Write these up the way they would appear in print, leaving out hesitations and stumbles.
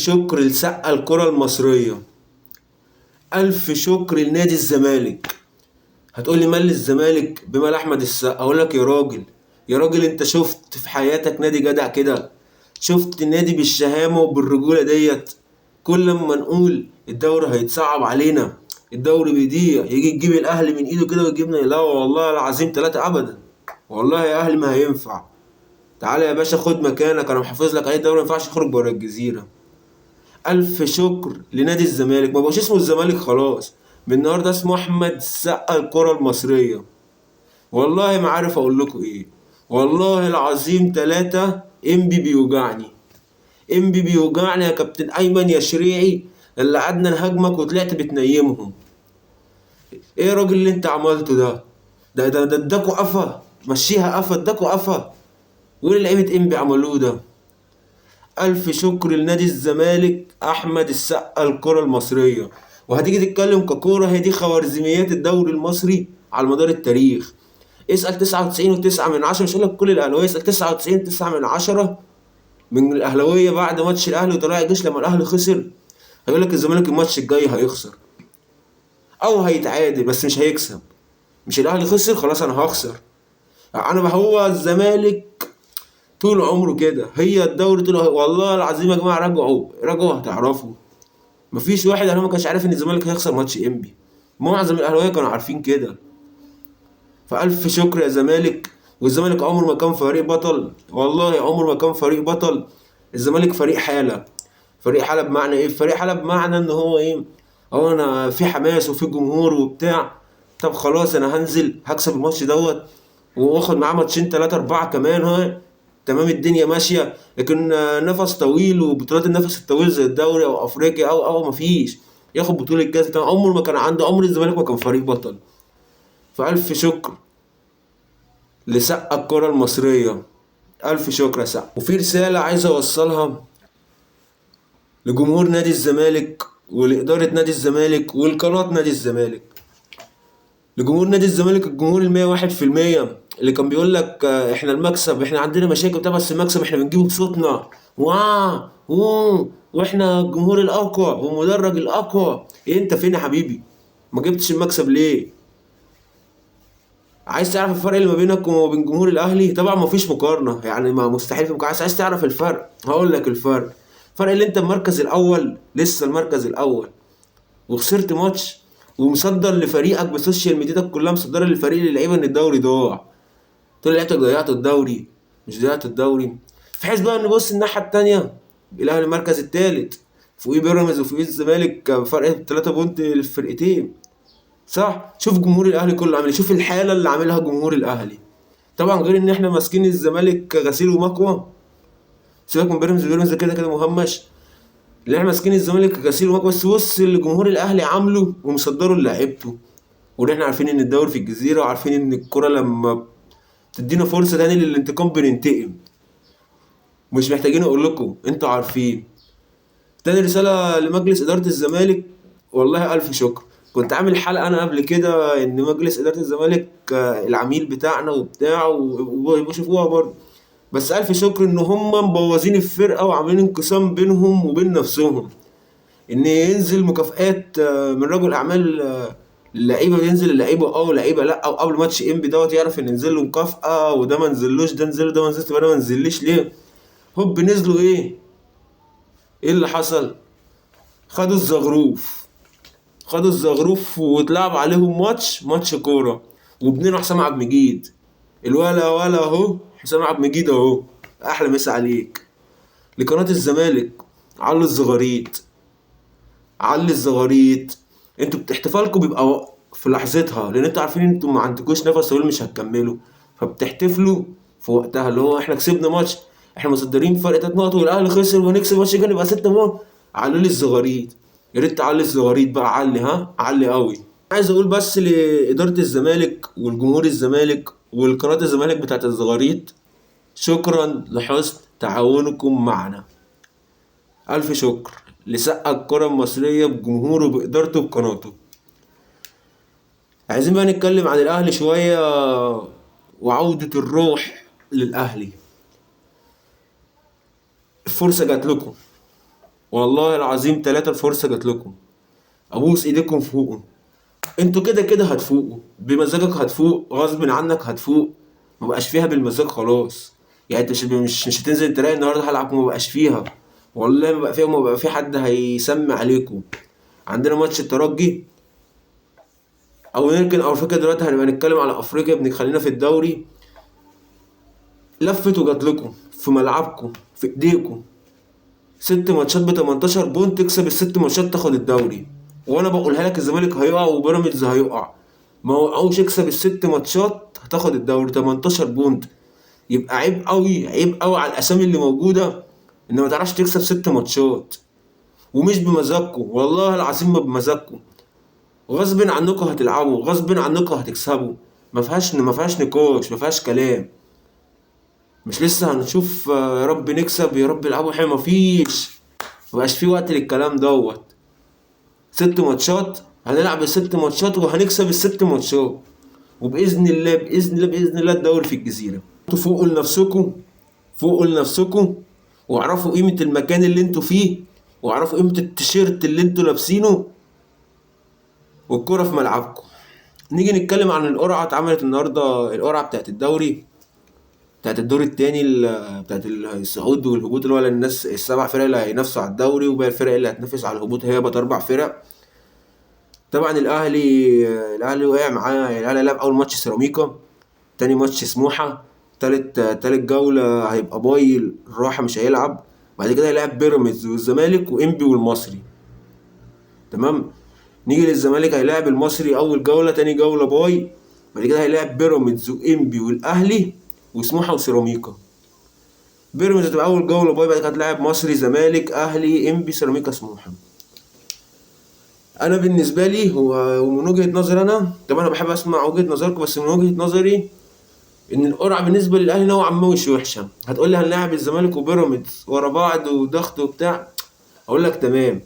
شكر لسقا الكرة المصرية. ألف شكر لنادي الزمالك. هتقولي مال الزمالك بمال أحمد السقا؟ أقولك يا راجل، يا راجل أنت شفت في حياتك نادي جدع كده؟ شفت نادي بالشهامة وبالرجولة ديت؟ كل لما نقول الدوري هيتصعب علينا، الدوري بيضيع، يجي تجيب الأهلي من إيده كده ويجيبنا؟ لا والله العظيم ثلاثة أبدا. والله يا أهلي ما هينفع. تعالى يا باشا خد مكانك، أنا محافظ لك عليه. الدوري ما ينفعش يخرج بره الجزيرة. ألف شكر لنادي الزمالك، ما بقاش اسمه الزمالك خلاص، من النهارده اسمه أحمد السقا الكرة المصرية. والله ما عارف أقول لكم إيه. والله العظيم تلاتة إنبي بيوجعني، إنبي بيوجعني يا كابتن أيمن يا شريعي، اللي قعدنا نهاجمك وطلعت بتنيمهم. إيه يا راجل اللي أنت عملته ده؟ ده اداكوا قفا، مشيها قفا، اداكوا قفا. وإيه اللي لعيبة إنبي عملوه ده؟ ألف شكر لنادي الزمالك أحمد السقا الكرة المصرية. وهتيجي تتكلم ككورة، هي دي خوارزميات الدوري المصري على مدار التاريخ. اسأل 99.9 مش هقولك كل الأهلاوية، اسأل 99.9 من الأهلاوية بعد ماتش الأهلي وطلائع الجيش لما الأهلي خسر، هيقولك الزمالك الماتش الجاي هيخسر أو هيتعادل بس مش هيكسب. مش الأهلي خسر خلاص أنا هخسر. أنا هو الزمالك طول عمره كده، هي الدوري طول. والله العظيم يا جماعه راجعوا هتعرفوا. مفيش واحد انا ما كانش عارف ان الزمالك هيخسر ماتش انبي. معظم الاهلاويه كانوا عارفين كده. فالف شكر يا زمالك. والزمالك عمره ما كان فريق بطل، والله عمره ما كان فريق بطل. الزمالك فريق حاله. فريق حاله بمعنى ايه؟ فريق حاله بمعنى ان هو ايه؟ هو انا في حماس وفي جمهور وبتاع، طب خلاص انا هنزل هكسب الماتش دوت واخد معاه ماتشين تلاتة اربعة كمان، ها تمام الدنيا ماشية. لكن نفس طويل وبطولات النفس الطويل زي الدوري او افريقيا او مفيش. ياخد بطولة كاس ده عمره ما كان عنده، عمر الزمالك ما كان فريق بطل. فألف شكر لسقا الكرة المصرية. ألف شكر يا سقا. وفي رسالة عايز أوصلها لجمهور نادي الزمالك ولإدارة نادي الزمالك والقناة نادي الزمالك. لجمهور نادي الزمالك، الجمهور 101% اللي كان بيقول لك احنا المكسب، احنا عندنا مشاكل بتاع بس المكسب احنا بنجيبه بصوتنا، واحنا الجمهور الاقوى والمدرج الاقوى. إيه انت فين يا حبيبي؟ ما جبتش المكسب ليه؟ عايز تعرف الفرق اللي ما بينك وما بين جمهور الاهلي؟ طبعا ما فيش مقارنه، يعني ما مستحيل في مقارنه. عايز تعرف الفرق؟ هقول لك الفرق اللي انت المركز الاول، لسه المركز الاول وخسرت ماتش ومصدر لفريقك بالسوشيال ميدياتك كلها، مصدر للفريق اللعيبه ان الدوري ضاع. تقول لعيبتك ضيعتوا الدوري؟ مش ضيعتوا الدوري. في حيث بقى نبص الناحيه التانيه، الاهلي المركز الثالث، فوقيه بيراميدز وفوقيه الزمالك فرق 3 بونت للفرقتين، صح؟ شوف جمهور الاهلي كله عامل إيه، شوف الحاله اللي عاملها جمهور الاهلي. طبعا غير ان احنا ماسكين الزمالك غسيل ومكوى، سيبك من بيراميدز كده كده مهمش. اللي احنا ماسكين الزمالك غسيل ومكوى، بس بص اللي جمهور الاهلي عامله ومصدره لعيبته. وان احنا عارفين ان الدوري في الجزيره، وعارفين ان الكره لما تدينا فرصه تاني للانتقام بننتقم. مش محتاجين اقول لكم، انتوا عارفين. تاني رساله لمجلس اداره الزمالك، والله الف شكر. كنت عامل حلقه انا قبل كده ان مجلس اداره الزمالك العميل بتاعنا وبتاع وبيشوفوها برضه. بس الف شكر ان هم مبوظين الفرقه وعاملين انقسام بينهم وبين نفسهم. ان ينزل مكافآت من رجل اعمال اللعيبه، ينزل اللعيبه لعيبه لا، او قبل ماتش انبي دوت يعرف ان نزل له مكافاه، وده ما نزلوش، ده نزل، ده ما نزلش، ده ما نزلش ليه؟ هوب نزلوا ايه اللي حصل؟ خدوا الزغروف، خدوا الزغروف واتلعب عليهم ماتش كوره. وابننا حسام عبد المجيد، ولا اهو حسام عبد المجيد اهو، احلى مسا عليك. لقناه الزمالك، علوا الزغاريت، علي الزغاريت. انتوا احتفالكم بيبقى في لحظتها، لان انتوا عارفين انتوا ما عندكوش نفس طويل مش هتكملوا، فبتحتفلوا في وقتها. اللي هو احنا كسبنا ماتش، احنا مصدرين فرق 3 نقط والاهلي خسر، ونكسب ماتش كان يبقى 6 نقط. علوا لي الزغاريت، يا ريت تعلي الزغاريت بقى، علي، علي قوي. عايز اقول بس لاداره الزمالك والجمهور الزمالك والقناه الزمالك بتاعت الزغاريت، شكرا لحسن تعاونكم معنا. ألف شكر لسقا الكرة المصرية بجمهوره بإدارته بقناته. عايزين بقى نتكلم عن الأهلي شوية وعودة الروح للأهلي. الفرصة جات لكم، والله العظيم 3 الفرصة جات لكم، ابوس ايديكم فوقوا. انتوا كده كده هتفوقوا بمزاجك، هتفوق غصب عنك هتفوق. مبقاش فيها بالمزاج خلاص. يعني انت مش هتنزل تلاقي النهارده هلعب، مبقاش فيها. والله ما بقى فيها، ما بقى في حد هيسمي عليكم. عندنا ماتش الترجي، او يمكن افريقيا دلوقتي هنبقى نتكلم على افريقيا، خلينا في الدوري. لفت وجات لكم في ملعبكم في ايديكم. 6 ماتشات ب 18 بونت، تكسب الست ماتشات تاخد الدوري. وانا بقولها لك الزمالك هيقع وبيراميدز هيقع، ما وقعوش. اكسب ال6 ماتشات هتاخد الدوري 18 بونت. يبقى عيب قوي، عيب قوي على الاسامي اللي موجوده ان ما تعرفش تكسب 6 ماتشات. ومش بمزاجكم، والله العظيم ما بمزاجكم. غصب عنكم هتلعبوا، غصب عنكم هتكسبوا. ما فيهاش نقاش، ما فيهاش كلام. مش لسه هنشوف يا رب نكسب يا رب يلعبوا حلو؟ مفيش. مبقاش في وقت للكلام دوت. 6 ماتشات هنلعب ال6 ماتشات وهنكسب ال6 ماتشات. وبإذن الله بإذن الله بإذن الله الدوري في الجزيرة. انتوا فوقوا لنفسكم، فوقوا لنفسكم، واعرفوا قيمة المكان اللي انتوا فيه، واعرفوا قيمة التيشيرت اللي انتوا لابسينه، والكرة في ملعبكم. نيجي نتكلم عن القرعة. اتعملت النهاردة القرعة بتاعت الدوري، بتاعت الدور التاني، بتاعت الصعود والهبوط، اللي هو الناس ال7 فرق اللي هينافسوا على الدوري، وباقي الفرق اللي هتنافس على الهبوط هي بقت 4 فرق. طبعا الاهلي وقع معاه. الاهلي لعب اول ماتش سيراميكا، تاني ماتش سموحة، تالت جولة هيبقى باي الراحة مش هيلعب. بعد كده هيلعب بيراميدز والزمالك وانبي والمصري. تمام. نيجي للزمالك، هيلاعب المصري اول جولة، تاني جولة باي. بعد كده هيلاعب بيراميدز وانبي والاهلي وسموحة وسيراميكا. بيراميدز هتبقى اول جولة باي، بعد كده هتلاعب مصري زمالك اهلي انبي سيراميكا سموحة. انا بالنسبة لي هو، ومن وجهة نظري انا، طبعا انا بحب اسمع وجهة نظركم، بس من وجهة نظري ان القرعه بالنسبه للاهلي نوعا ما مش وحشه. هتقول لي هنلاعب الزمالك وبيراميدز ورا بعض وضغط وبتاع، اقول لك تمام.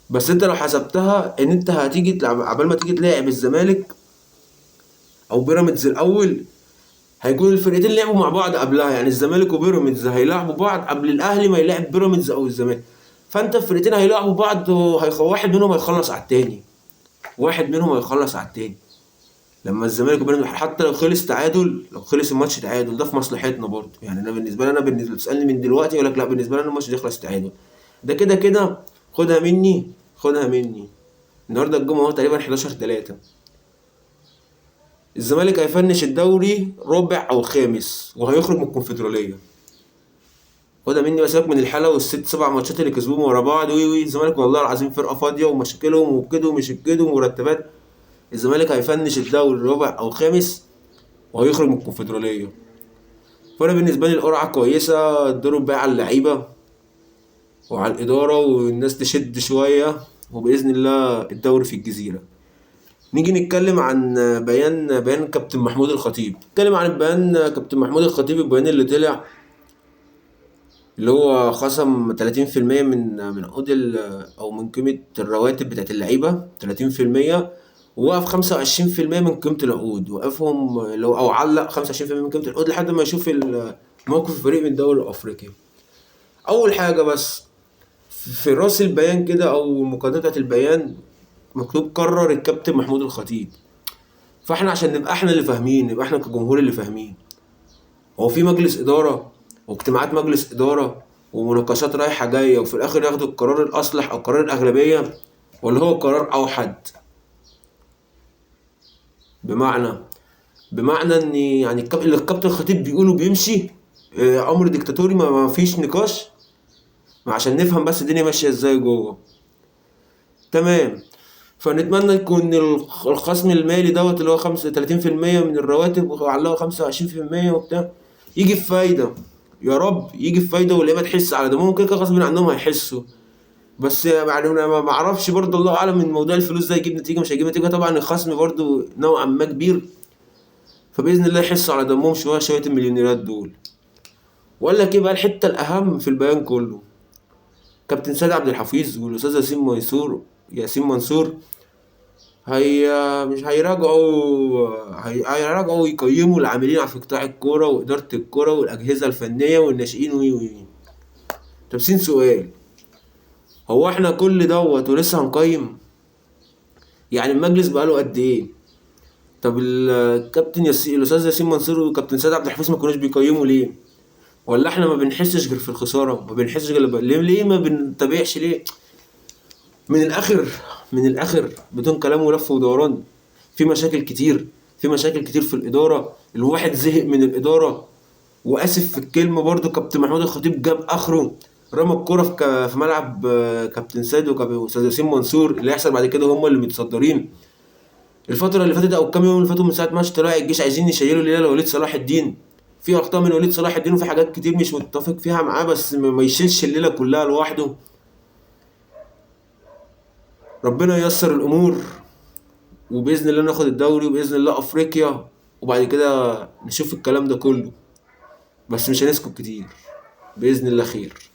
بس انت لو حسبتها ان انت هتيجي تلعب، عبال ما تيجي تلاعب الزمالك او بيراميدز الاول، هيكون الفرقتين لعبوا مع بعض قبلها. يعني الزمالك وبيراميدز هيلعبوا بعض قبل الاهلي ما يلعب بيراميدز او الزمالك. فانت الفرقتين هيلعبوا بعض، واحد منهم هيخلص على التاني، واحد منهم هيخلص على التاني. لما الزمالك وبيراميدز حتى لو خلص تعادل، لو خلص الماتش تعادل، ده في مصلحتنا برضه. يعني انا بالنسبه لي، انا بالنسبه تسالني من دلوقتي اقول لك لا، بالنسبه لي انا الماتش ده يخلص تعادل. ده كده كده. خدها مني، خدها مني. النهارده الجمعه هو تقريبا 11/3. الزمالك هيفنش الدوري رابع او خامس وهيخرج من الكونفدراليه. خدها مني، بس سيبك من الحاله وال6 7 ماتشات اللي كسبوهم ورا بعض. وي الزمالك والله العظيم فرقه فاضيه ومشاكلهم وكده ومش كده ومرتبات. الزمالك هيفنش الدوري رابع او خامس وهيخرج من الكونفدراليه. فانا بالنسبه لي القرعه كويسه. الدور بقى على اللعيبه وعلى الاداره، والناس تشد شويه، وباذن الله الدوري في الجزيره. نيجي نتكلم عن بيان كابتن محمود الخطيب. نتكلم عن بيان كابتن محمود الخطيب، البيان اللي طلع، اللي هو خصم 30% من عقود او من قيمه الرواتب بتاعت اللعيبه 30%، ووقف 25% من قيمة العقود. وقفهم لو أو علق 25% من قيمة العقود لحد ما يشوف موقف الفريق من الدوري الأفريقي. أول حاجة بس في راس البيان كده أو المقدمة بتاعت البيان مكتوب قرر الكابتن محمود الخطيب. فاحنا عشان نبقى احنا اللي فاهمين، نبقى احنا كجمهور اللي فاهمين، هو في مجلس إدارة واجتماعات مجلس إدارة ومناقشات رايحة جاية، وفي الآخر ياخدوا القرار الأصلح أو قرار الأغلبية، ولا هو قرار أوحد؟ بمعنى ان يعني اللي الكابتن الخطيب بيقوله بيمشي. امر ديكتاتوري، ما فيش نقاش. عشان نفهم بس الدنيا ماشيه ازاي جوه. تمام. فنتمنى يكون الخصم المالي دوت اللي هو 35% من الرواتب وعلقوا 25% وبتاع، يجي في فايده. يا رب يجي في فايده واللعيبه تحس على دمهم كده، غصب عنهم هيحسوا. بس يعني انا ما اعرفش برضه، الله اعلم من موضوع الفلوس ده يجيب نتيجه مش هيجيب نتيجه. طبعا الخصم برضه نوعا ما كبير، فباذن الله يحسوا على دمهم شويه شويه المليونيرات دول. وقال لك ايه بقى الحته الاهم في البيان كله؟ كابتن سيد عبد الحفيظ والاستاذ ياسين منصور مش هيراجعوا يقيموا العاملين في قطاع الكوره واداره الكوره والاجهزه الفنيه والناشئين. تبسين سؤال، هو احنا كل دوت ولسه هنقيم؟ يعني المجلس بقاله قد ايه؟ طب الكابتن الاستاذ ياسين منصور وكابتن سيد عبد الحفيظ ما كانوش بيقيموا ليه؟ ولا احنا ما بنحسش غير في الخساره؟ ما بنحسش غير ليه ما بنتابعش ليه؟ من الاخر، من الاخر بدون كلام ولف ودوران، في مشاكل كتير، في مشاكل كتير في الاداره. الواحد زهق من الاداره، واسف في الكلمه برضو. كابتن محمود الخطيب جاب اخره، رمى الكرة في ملعب كابتن سيد واستاذ ياسين منصور. اللي هيحصل بعد كده هم اللي متصدرين. الفترة اللي فاتت او الكام يوم اللي فاتوا من ساعة ماتش طلائع الجيش عايزين يشيلوا ليلى لوليد صلاح الدين. في اخطاء من وليد صلاح الدين وفي حاجات كتير مش متفق فيها معاه، بس ما يشيلش الليلة كلها لوحده. ربنا ييسر الامور، وباذن الله ناخد الدوري، وباذن الله افريقيا، وبعد كده نشوف الكلام ده كله. بس مش هنسكت كتير، باذن الله خير.